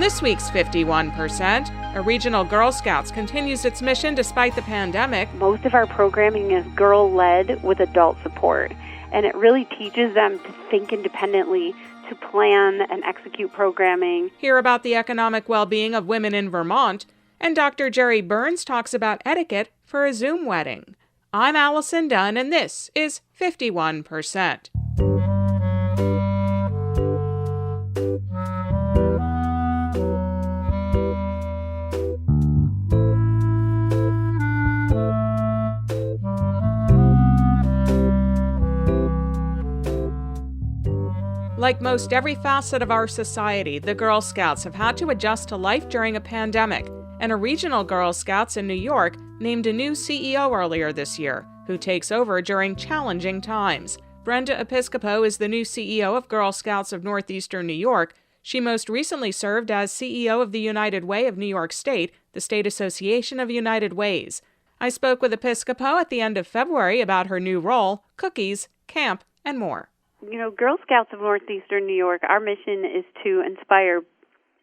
On this week's 51%, a regional Girl Scouts continues its mission despite the pandemic. Most of our programming is girl-led with adult support, and it really teaches them to think independently, to plan and execute programming. Hear about the economic well-being of women in Vermont, and Dr. Jerry Burns talks about etiquette for a Zoom wedding. I'm Allison Dunn, and this is 51%. Like most every facet of our society, the Girl Scouts have had to adjust to life during a pandemic, and a regional Girl Scouts in New York named a new CEO earlier this year, who takes over during challenging times. Brenda Episcopo is the new CEO of Girl Scouts of Northeastern New York. She most recently served as CEO of the United Way of New York State, the State Association of United Ways. I spoke with Episcopo at the end of February about her new role, cookies, camp, and more. You know, Girl Scouts of Northeastern New York, our mission is to inspire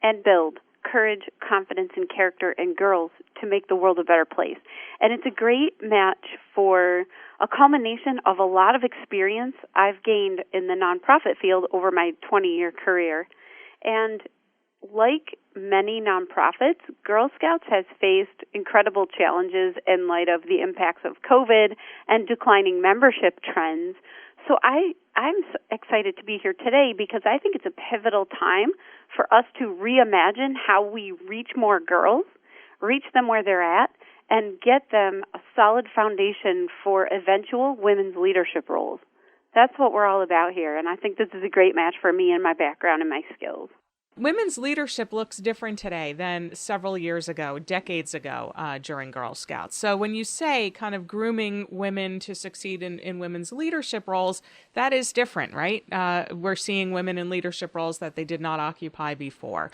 and build courage, confidence, and character in girls to make the world a better place. And it's a great match for a culmination of a lot of experience I've gained in the nonprofit field over my 20-year career. And like many nonprofits, Girl Scouts has faced incredible challenges in light of the impacts of COVID and declining membership trends. So I'm excited to be here today because I think it's a pivotal time for us to reimagine how we reach more girls, reach them where they're at, and get them a solid foundation for eventual women's leadership roles. That's what we're all about here, and I think this is a great match for me and my background and my skills. Women's leadership looks different today than several years ago, decades ago, during Girl Scouts. So when you say kind of grooming women to succeed in women's leadership roles, that is different, right? We're seeing women in leadership roles that they did not occupy before,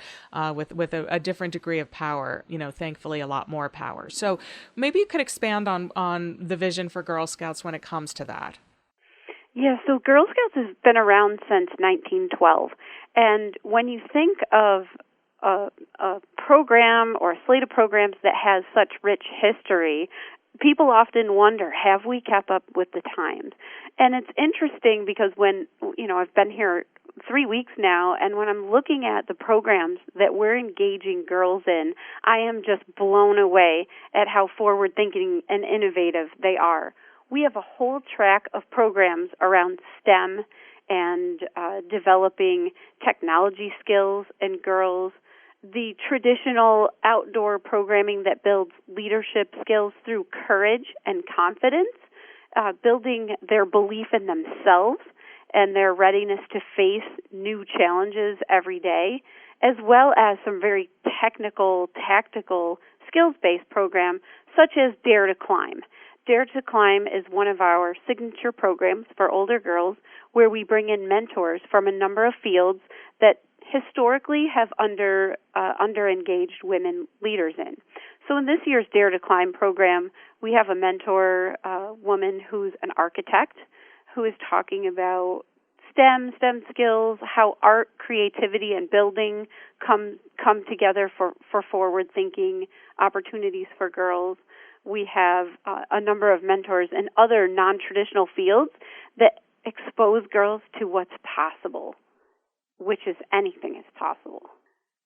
with a different degree of power, thankfully a lot more power. So maybe you could expand on the vision for Girl Scouts when it comes to that. Yeah, so Girl Scouts has been around since 1912. And when you think of a program or a slate of programs that has such rich history, people often wonder, have we kept up with the times? And it's interesting because when, I've been here 3 weeks now, and when I'm looking at the programs that we're engaging girls in, I am just blown away at how forward-thinking and innovative they are. We have a whole track of programs around STEM and developing technology skills in girls, the traditional outdoor programming that builds leadership skills through courage and confidence, building their belief in themselves and their readiness to face new challenges every day, as well as some very technical, tactical, skills-based programs such as Dare to Climb. Dare to Climb is one of our signature programs for older girls where we bring in mentors from a number of fields that historically have under-engaged women leaders in. So in this year's Dare to Climb program, we have a mentor woman who's an architect who is talking about STEM skills, how art, creativity, and building come together for forward-thinking opportunities for girls. We have a number of mentors in other non-traditional fields that expose girls to what's possible, which is anything is possible.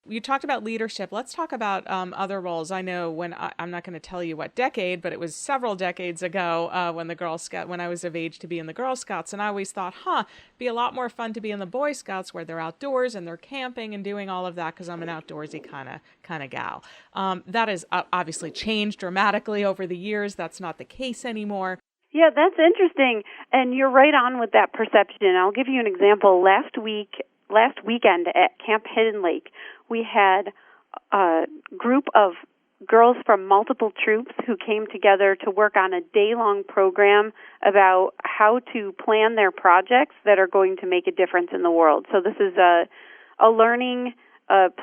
You talked about leadership. Let's talk about other roles. I know when I'm not going to tell you what decade, but it was several decades ago when I was of age to be in the Girl Scouts, and I always thought, it'd be a lot more fun to be in the Boy Scouts where they're outdoors and they're camping and doing all of that because I'm an outdoorsy kind of gal. That has obviously changed dramatically over the years. That's not the case anymore. Yeah, that's interesting, and you're right on with that perception. I'll give you an example. Last weekend at Camp Hidden Lake, we had a group of girls from multiple troops who came together to work on a day-long program about how to plan their projects that are going to make a difference in the world. So this is a learning,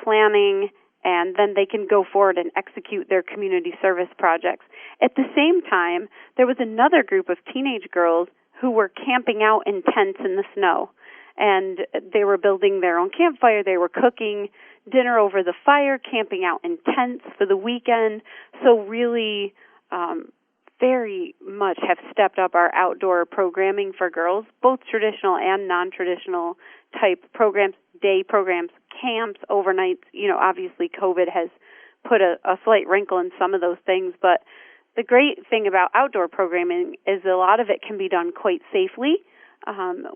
planning, and then they can go forward and execute their community service projects. At the same time, there was another group of teenage girls who were camping out in tents in the snow. And they were building their own campfire, they were cooking dinner over the fire, camping out in tents for the weekend. So really very much have stepped up our outdoor programming for girls, both traditional and non-traditional type programs, day programs, camps, overnights. Obviously COVID has put a slight wrinkle in some of those things, but the great thing about outdoor programming is a lot of it can be done quite safely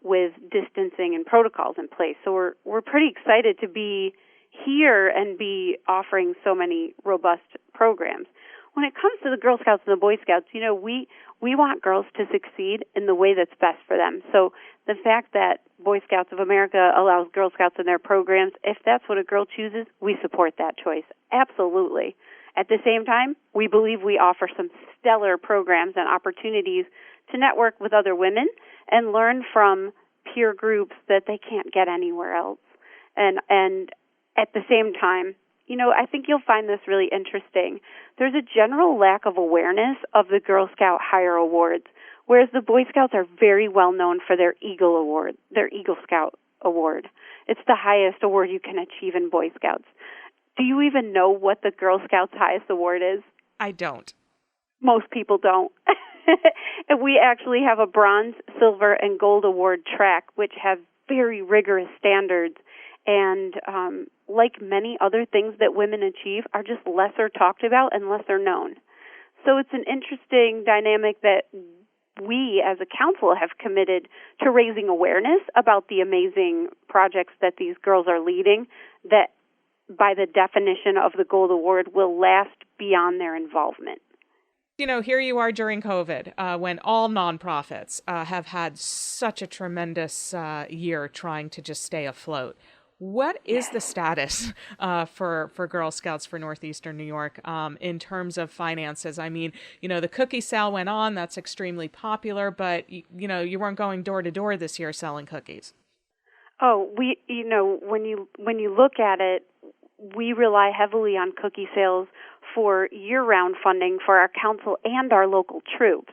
with distancing and protocols in place. So we're pretty excited to be here and be offering so many robust programs. When it comes to the Girl Scouts and the Boy Scouts, we want girls to succeed in the way that's best for them. So the fact that Boy Scouts of America allows Girl Scouts in their programs, if that's what a girl chooses, we support that choice. Absolutely. At the same time, we believe we offer some stellar programs and opportunities to network with other women and learn from peer groups that they can't get anywhere else. And at the same time, I think you'll find this really interesting. There's a general lack of awareness of the Girl Scout Higher Awards, whereas the Boy Scouts are very well known for their Eagle Award, their Eagle Scout Award. It's the highest award you can achieve in Boy Scouts. Do you even know what the Girl Scouts' highest award is? I don't. Most people don't. And we actually have a bronze, silver, and gold award track, which have very rigorous standards. And like many other things that women achieve, are just lesser talked about and lesser known. So it's an interesting dynamic that we as a council have committed to raising awareness about the amazing projects that these girls are leading that, by the definition of the Gold Award, will last beyond their involvement. Here you are during COVID, when all nonprofits have had such a tremendous year trying to just stay afloat. What is the status for Girl Scouts for Northeastern New York in terms of finances? I mean, the cookie sale went on. That's extremely popular, but, you weren't going door to door this year selling cookies. Oh, when you look at it, we rely heavily on cookie sales for year-round funding for our council and our local troops.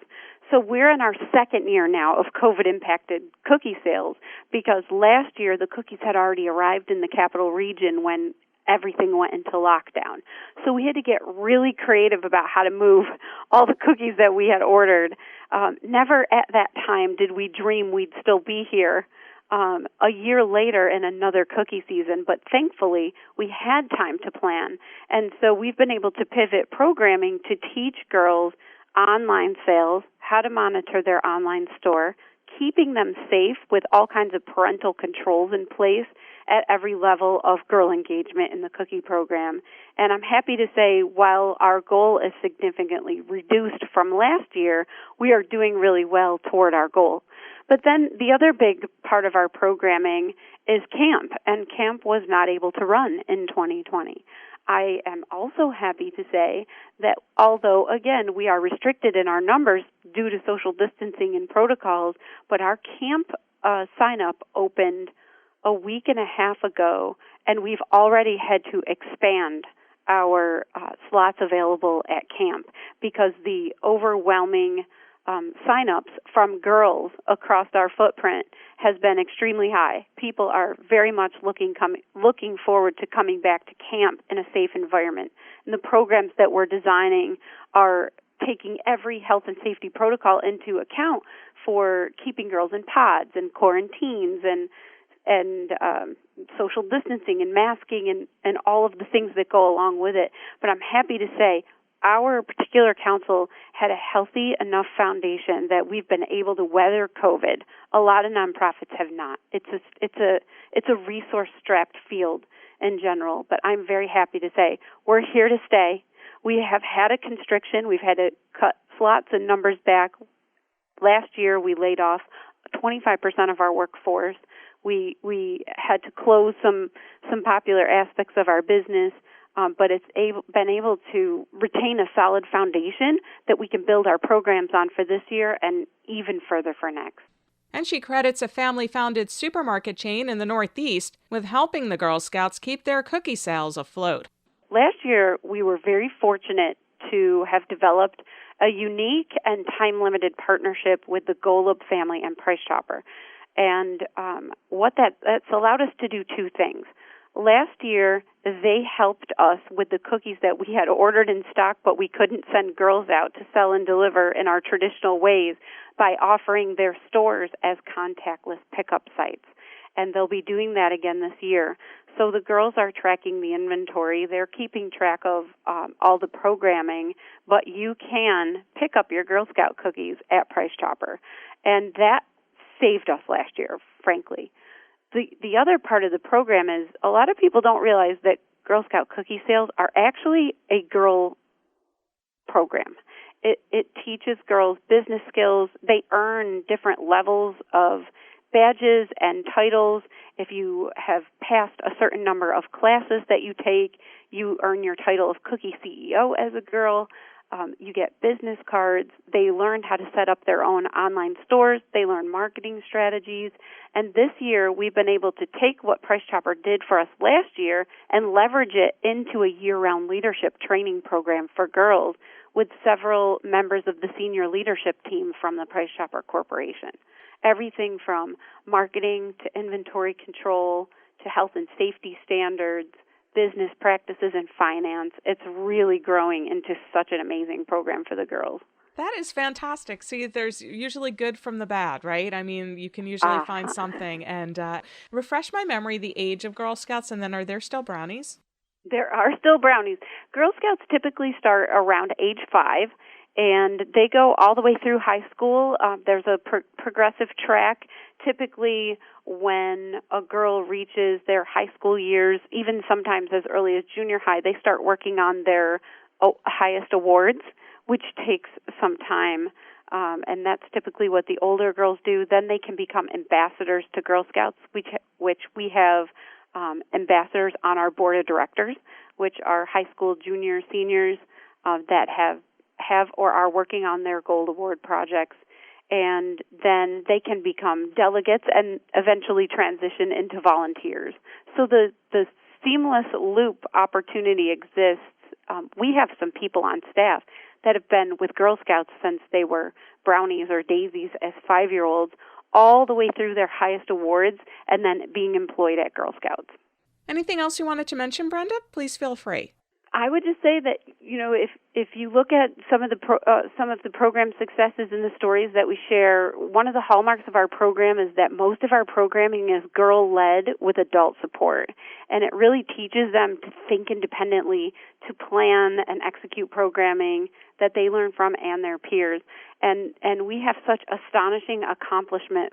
So we're in our second year now of COVID-impacted cookie sales because last year the cookies had already arrived in the capital region when everything went into lockdown. So we had to get really creative about how to move all the cookies that we had ordered. Never at that time did we dream we'd still be here a year later in another cookie season, but thankfully we had time to plan. And so we've been able to pivot programming to teach girls online sales, how to monitor their online store, keeping them safe with all kinds of parental controls in place at every level of girl engagement in the cookie program. And I'm happy to say, while our goal is significantly reduced from last year, we are doing really well toward our goal. But then the other big part of our programming is camp, and camp was not able to run in 2020. I am also happy to say that although, again, we are restricted in our numbers due to social distancing and protocols, but our camp sign-up opened a week and a half ago, and we've already had to expand our slots available at camp because the overwhelming sign-ups from girls across our footprint has been extremely high. People are very much looking forward to coming back to camp in a safe environment. And the programs that we're designing are taking every health and safety protocol into account for keeping girls in pods and quarantines and social distancing and masking and all of the things that go along with it. But I'm happy to say our particular council had a healthy enough foundation that we've been able to weather COVID. A lot of nonprofits have not. It's a resource-strapped field in general, but I'm very happy to say we're here to stay. We have had a constriction. We've had to cut slots and numbers back. Last year, we laid off 25% of our workforce. We had to close some popular aspects of our business. But it's been able to retain a solid foundation that we can build our programs on for this year and even further for next. And she credits a family-founded supermarket chain in the Northeast with helping the Girl Scouts keep their cookie sales afloat. Last year, we were very fortunate to have developed a unique and time-limited partnership with the Golub family and Price Chopper. And that's allowed us to do two things. Last year, they helped us with the cookies that we had ordered in stock, but we couldn't send girls out to sell and deliver in our traditional ways by offering their stores as contactless pickup sites. And they'll be doing that again this year. So the girls are tracking the inventory. They're keeping track of all the programming, but you can pick up your Girl Scout cookies at Price Chopper. And that saved us last year, frankly. The other part of the program is a lot of people don't realize that Girl Scout cookie sales are actually a girl program. It teaches girls business skills. They earn different levels of badges and titles. If you have passed a certain number of classes that you take, you earn your title of Cookie CEO as a girl. You get business cards. They learn how to set up their own online stores. They learn marketing strategies. And this year, we've been able to take what Price Chopper did for us last year and leverage it into a year-round leadership training program for girls with several members of the senior leadership team from the Price Chopper Corporation. Everything from marketing to inventory control to health and safety standards, business practices, and finance. It's really growing into such an amazing program for the girls. That is fantastic. See, there's usually good from the bad, right? I mean, you can usually find something. And refresh my memory, the age of Girl Scouts, and then are there still brownies? There are still brownies. Girl Scouts typically start around age 5, and they go all the way through high school. There's a progressive track. Typically, when a girl reaches their high school years, even sometimes as early as junior high, they start working on their highest awards, which takes some time. And that's typically what the older girls do. Then they can become ambassadors to Girl Scouts, which we have ambassadors on our board of directors, which are high school juniors, seniors that have or are working on their Gold Award projects. And then they can become delegates and eventually transition into volunteers. So the seamless loop opportunity exists. We have some people on staff that have been with Girl Scouts since they were brownies or daisies as 5-year-olds, all the way through their highest awards and then being employed at Girl Scouts. Anything else you wanted to mention, Brenda? Please feel free. I would just say that, you know, if you look at some of the program successes and the stories that we share, one of the hallmarks of our program is that most of our programming is girl-led with adult support, and it really teaches them to think independently, to plan and execute programming that they learn from and their peers. And we have such astonishing accomplishment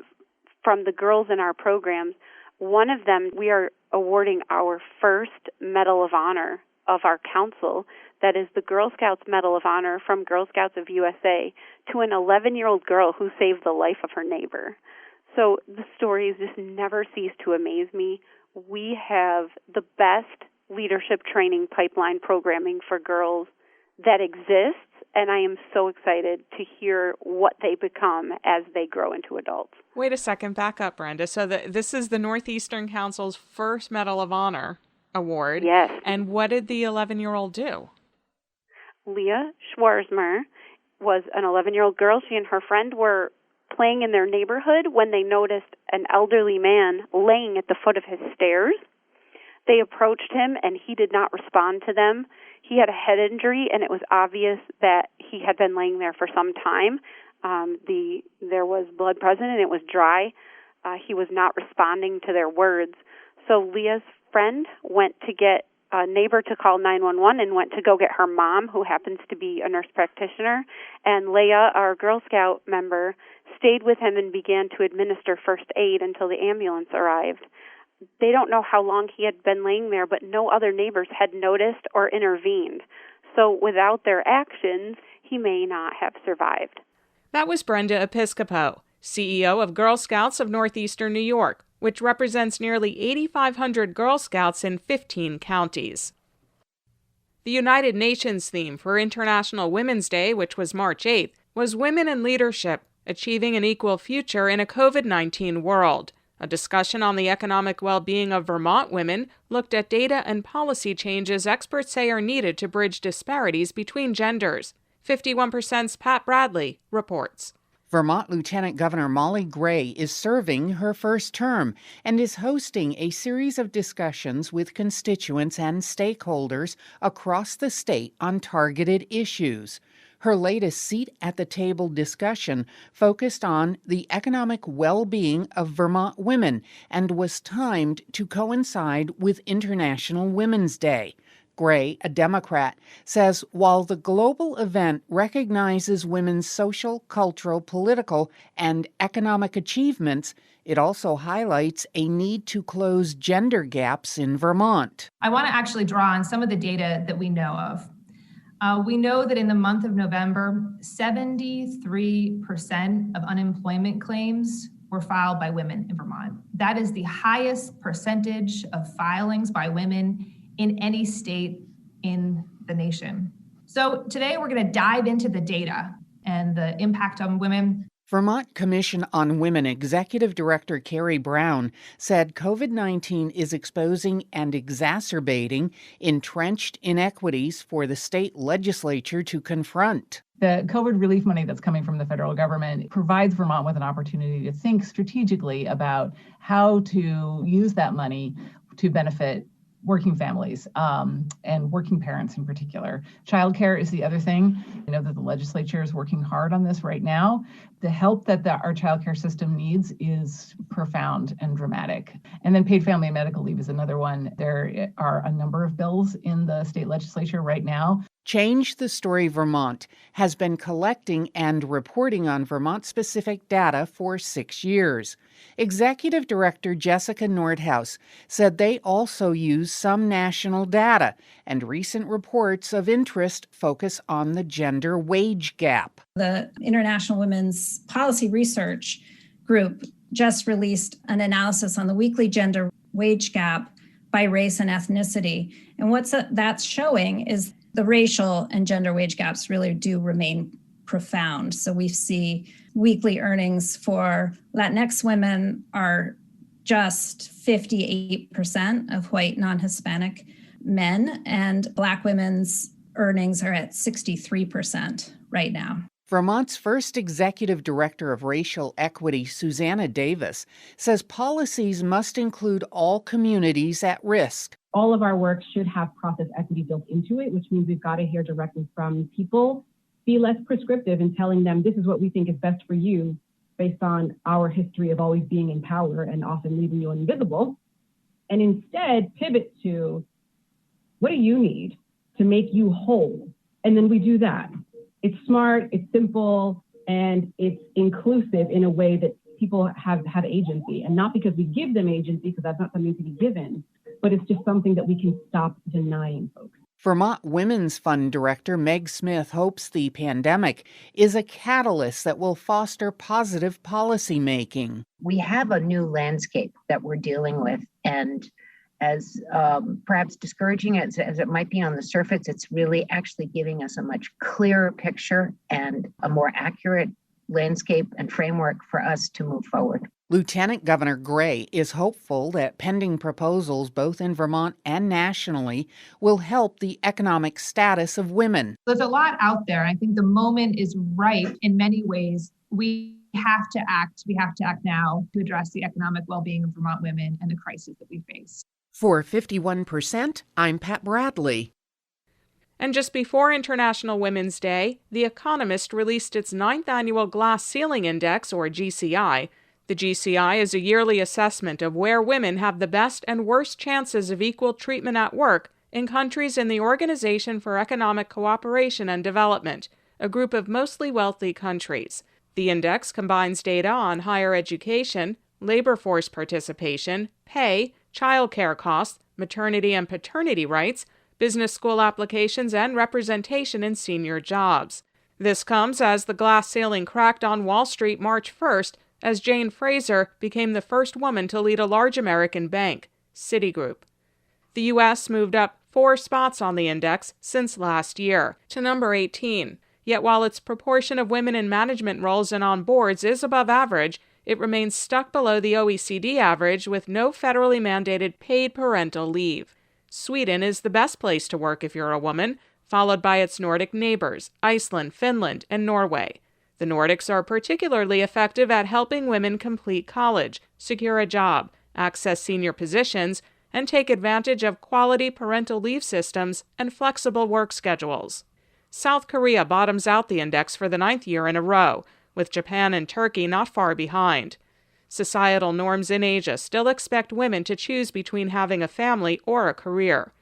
from the girls in our programs. One of them, we are awarding our first Medal of Honor of our council, that is the Girl Scouts Medal of Honor from Girl Scouts of USA, to an 11-year-old girl who saved the life of her neighbor. So the stories just never cease to amaze me. We have the best leadership training pipeline programming for girls that exists, and I am so excited to hear what they become as they grow into adults. Wait a second, back up, Brenda. So this is the Northeastern Council's first Medal of Honor award. Yes. And what did the 11-year-old do? Leah Schwarzmer was an 11-year-old girl. She and her friend were playing in their neighborhood when they noticed an elderly man laying at the foot of his stairs. They approached him, and he did not respond to them. He had a head injury, and it was obvious that he had been laying there for some time. There was blood present, and it was dry. He was not responding to their words. So Leah's friend went to get a neighbor to call 911 and went to go get her mom, who happens to be a nurse practitioner. And Leah, our Girl Scout member, stayed with him and began to administer first aid until the ambulance arrived. They don't know how long he had been laying there, but no other neighbors had noticed or intervened. So without their actions, he may not have survived. That was Brenda Episcopo, CEO of Girl Scouts of Northeastern New York, which represents nearly 8,500 Girl Scouts in 15 counties. The United Nations theme for International Women's Day, which was March 8th, was Women in Leadership, Achieving an Equal Future in a COVID-19 World. A discussion on the economic well-being of Vermont women looked at data and policy changes experts say are needed to bridge disparities between genders. 51%'s Pat Bradley reports. Vermont Lieutenant Governor Molly Gray is serving her first term and is hosting a series of discussions with constituents and stakeholders across the state on targeted issues. Her latest seat at the table discussion focused on the economic well-being of Vermont women and was timed to coincide with International Women's Day. Gray, a Democrat, says while the global event recognizes women's social, cultural, political, and economic achievements, it also highlights a need to close gender gaps in Vermont. I want to actually draw on some of the data that we know of. We know that in the month of November, 73% of unemployment claims were filed by women in Vermont. That is the highest percentage of filings by women in any state in the nation. So today we're going to dive into the data and the impact on women. Vermont Commission on Women Executive Director Carrie Brown said COVID-19 is exposing and exacerbating entrenched inequities for the state legislature to confront. The COVID relief money that's coming from the federal government provides Vermont with an opportunity to think strategically about how to use that money to benefit working families and working parents in particular. Childcare is the other thing. I know that the legislature is working hard on this right now. The help that our childcare system needs is profound and dramatic. And then paid family and medical leave is another one. There are a number of bills in the state legislature right now. Change the Story Vermont has been collecting and reporting on Vermont-specific data for 6 years. Executive Director Jessica Nordhaus said they also use some national data, and recent reports of interest focus on the gender wage gap. The International Women's Policy Research Group just released an analysis on the weekly gender wage gap by race and ethnicity. And what that's showing is the racial and gender wage gaps really do remain profound. So we see weekly earnings for Latinx women are just 58% of white non-Hispanic men, and Black women's earnings are at 63% right now. Vermont's first executive director of racial equity, Susanna Davis, says policies must include all communities at risk. All of our work should have process equity built into it, which means we've got to hear directly from people, be less prescriptive in telling them this is what we think is best for you based on our history of always being in power and often leaving you invisible, and instead pivot to what do you need to make you whole? And then we do that. It's smart, it's simple, and it's inclusive in a way that people have agency, and not because we give them agency, because that's not something to be given, but it's just something that we can stop denying folks. Vermont Women's Fund Director Meg Smith hopes the pandemic is a catalyst that will foster positive policy making. We have a new landscape that we're dealing with, and as perhaps discouraging as it might be on the surface, it's really actually giving us a much clearer picture and a more accurate landscape and framework for us to move forward. Lieutenant Governor Gray is hopeful that pending proposals both in Vermont and nationally will help the economic status of women. There's a lot out there. I think the moment is right in many ways. We have to act. We have to act now to address the economic well-being of Vermont women and the crisis that we face. For 51%, I'm Pat Bradley. And just before International Women's Day, The Economist released its 9th annual Glass Ceiling Index, or GCI. The GCI is a yearly assessment of where women have the best and worst chances of equal treatment at work in countries in the Organization for Economic Cooperation and Development, a group of mostly wealthy countries. The index combines data on higher education, labor force participation, pay, childcare costs, maternity and paternity rights, business school applications, and representation in senior jobs. This comes as the glass ceiling cracked on Wall Street March 1st, as Jane Fraser became the first woman to lead a large American bank, Citigroup. The U.S. moved up 4 spots on the index since last year, to number 18. Yet while its proportion of women in management roles and on boards is above average, it remains stuck below the OECD average with no federally mandated paid parental leave. Sweden is the best place to work if you're a woman, followed by its Nordic neighbors, Iceland, Finland, and Norway. The Nordics are particularly effective at helping women complete college, secure a job, access senior positions, and take advantage of quality parental leave systems and flexible work schedules. South Korea bottoms out the index for the 9th year in a row, with Japan and Turkey not far behind. Societal norms in Asia still expect women to choose between having a family or a career.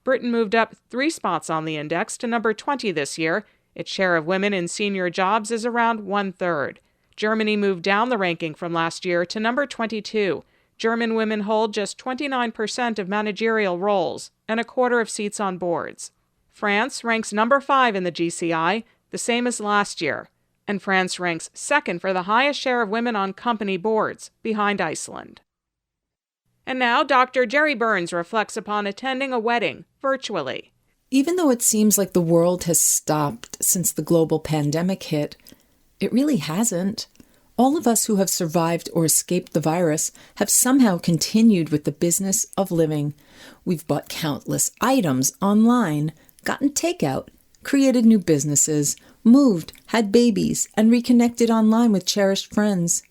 Britain moved up 3 spots on the index to number 20 this year. Its share of women in senior jobs is around 1/3. Germany moved down the ranking from last year to number 22. German women hold just 29% of managerial roles and a quarter of seats on boards. France ranks number 5 in the GCI, the same as last year, and France ranks second for the highest share of women on company boards, behind Iceland. And now Dr. Jerry Burns reflects upon attending a wedding virtually. Even though it seems like the world has stopped since the global pandemic hit, it really hasn't. All of us who have survived or escaped the virus have somehow continued with the business of living. We've bought countless items online, gotten takeout, created new businesses, moved, had babies, and reconnected online with cherished friends.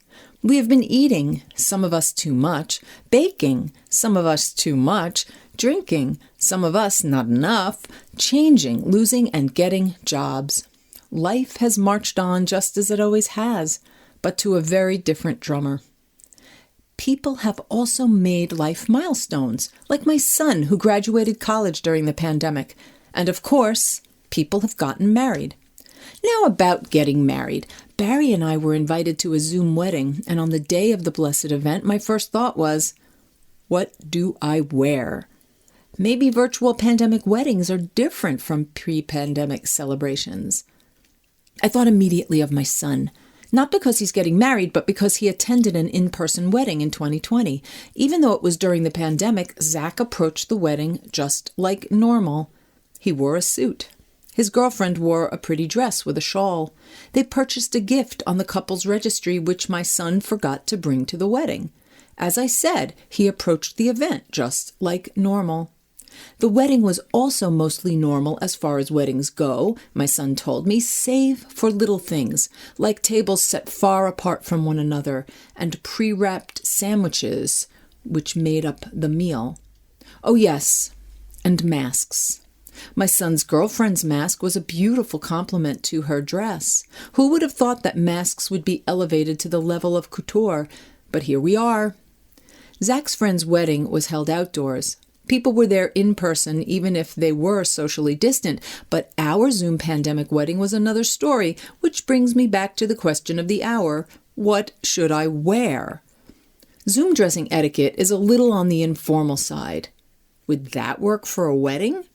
We have been eating, some of us too much, baking, some of us too much, drinking, some of us not enough, changing, losing, and getting jobs. Life has marched on just as it always has, but to a very different drummer. People have also made life milestones, like my son who graduated college during the pandemic. And of course, people have gotten married. Now about getting married. Barry and I were invited to a Zoom wedding, and on the day of the blessed event, my first thought was, what do I wear? Maybe virtual pandemic weddings are different from pre-pandemic celebrations. I thought immediately of my son, not because he's getting married, but because he attended an in-person wedding in 2020. Even though it was during the pandemic, Zach approached the wedding just like normal. He wore a suit. His girlfriend wore a pretty dress with a shawl. They purchased a gift on the couple's registry, which my son forgot to bring to the wedding. As I said, he approached the event just like normal. The wedding was also mostly normal as far as weddings go, my son told me, save for little things, like tables set far apart from one another and pre-wrapped sandwiches, which made up the meal. Oh yes, and masks. My son's girlfriend's mask was a beautiful compliment to her dress. Who would have thought that masks would be elevated to the level of couture? But here we are. Zach's friend's wedding was held outdoors. People were there in person, even if they were socially distant. But our Zoom pandemic wedding was another story, which brings me back to the question of the hour. What should I wear? Zoom dressing etiquette is a little on the informal side. Would that work for a wedding?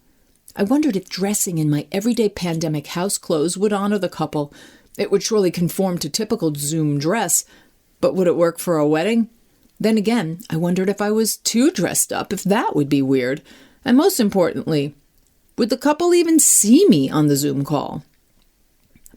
I wondered if dressing in my everyday pandemic house clothes would honor the couple. It would surely conform to typical Zoom dress, but would it work for a wedding? Then again, I wondered if I was too dressed up, if that would be weird. And most importantly, would the couple even see me on the Zoom call?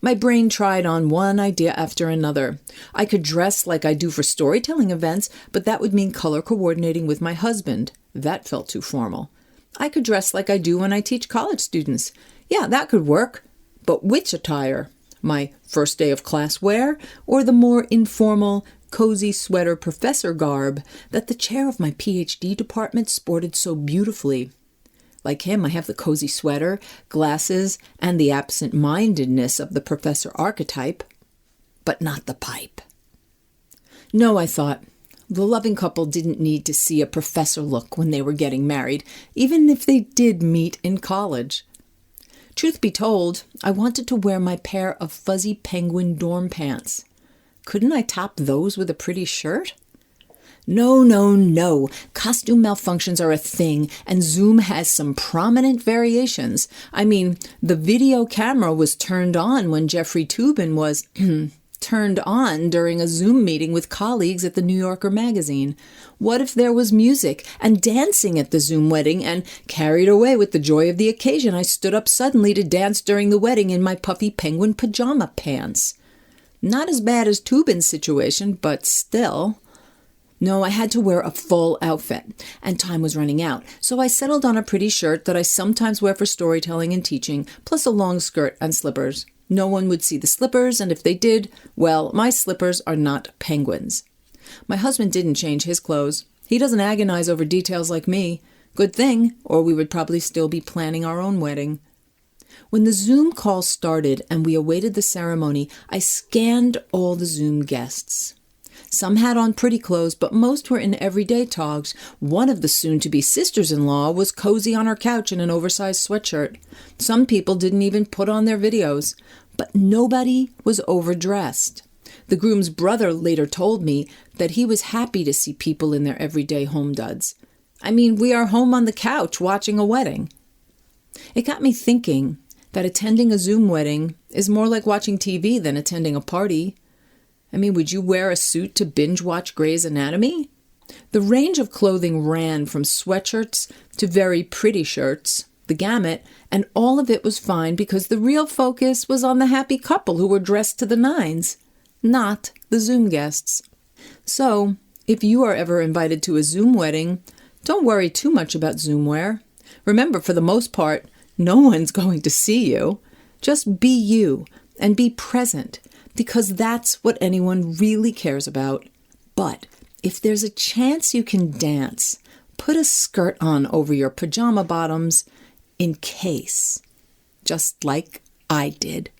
My brain tried on one idea after another. I could dress like I do for storytelling events, but that would mean color coordinating with my husband. That felt too formal. I could dress like I do when I teach college students. Yeah, that could work. But which attire? My first day of class wear, or the more informal, cozy sweater professor garb that the chair of my PhD department sported so beautifully? Like him, I have the cozy sweater, glasses, and the absent-mindedness of the professor archetype, but not the pipe. No, I thought, the loving couple didn't need to see a professor look when they were getting married, even if they did meet in college. Truth be told, I wanted to wear my pair of fuzzy penguin dorm pants. Couldn't I top those with a pretty shirt? No. Costume malfunctions are a thing, and Zoom has some prominent variations. I mean, the video camera was turned on when Jeffrey Toobin was turned on during a Zoom meeting with colleagues at the New Yorker magazine. What if there was music and dancing at the Zoom wedding, and carried away with the joy of the occasion, I stood up suddenly to dance during the wedding in my puffy penguin pajama pants? Not as bad as Toobin's situation, but still. No, I had to wear a full outfit, and time was running out, so I settled on a pretty shirt that I sometimes wear for storytelling and teaching, plus a long skirt and slippers. No one would see the slippers, and if they did, well, my slippers are not penguins. My husband didn't change his clothes. He doesn't agonize over details like me. Good thing, or we would probably still be planning our own wedding. When the Zoom call started and we awaited the ceremony, I scanned all the Zoom guests. Some had on pretty clothes, but most were in everyday togs. One of the soon-to-be sisters-in-law was cozy on her couch in an oversized sweatshirt. Some people didn't even put on their videos, but nobody was overdressed. The groom's brother later told me that he was happy to see people in their everyday home duds. I mean, we are home on the couch watching a wedding. It got me thinking that attending a Zoom wedding is more like watching TV than attending a party. I mean, would you wear a suit to binge watch Grey's Anatomy? The range of clothing ran from sweatshirts to very pretty shirts, the gamut, and all of it was fine because the real focus was on the happy couple who were dressed to the nines, not the Zoom guests. So, if you are ever invited to a Zoom wedding, don't worry too much about Zoom wear. Remember, for the most part, no one's going to see you. Just be you and be present, because that's what anyone really cares about. But if there's a chance you can dance, put a skirt on over your pajama bottoms in case, just like I did.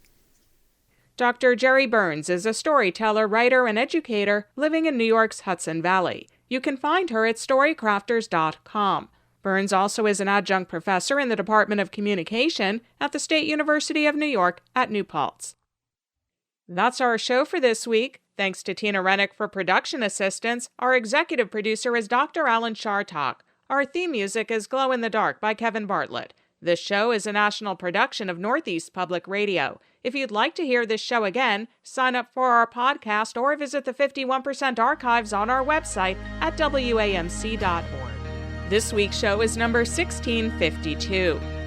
Dr. Jerry Burns is a storyteller, writer, and educator living in New York's Hudson Valley. You can find her at storycrafters.com. Burns also is an adjunct professor in the Department of Communication at the State University of New York at New Paltz. That's our show for this week. Thanks to Tina Rennick for production assistance. Our executive producer is Dr. Alan Chartok. Our theme music is Glow in the Dark by Kevin Bartlett. This show is a national production of Northeast Public Radio. If you'd like to hear this show again, sign up for our podcast or visit the 51% archives on our website at wamc.org. This week's show is number 1652.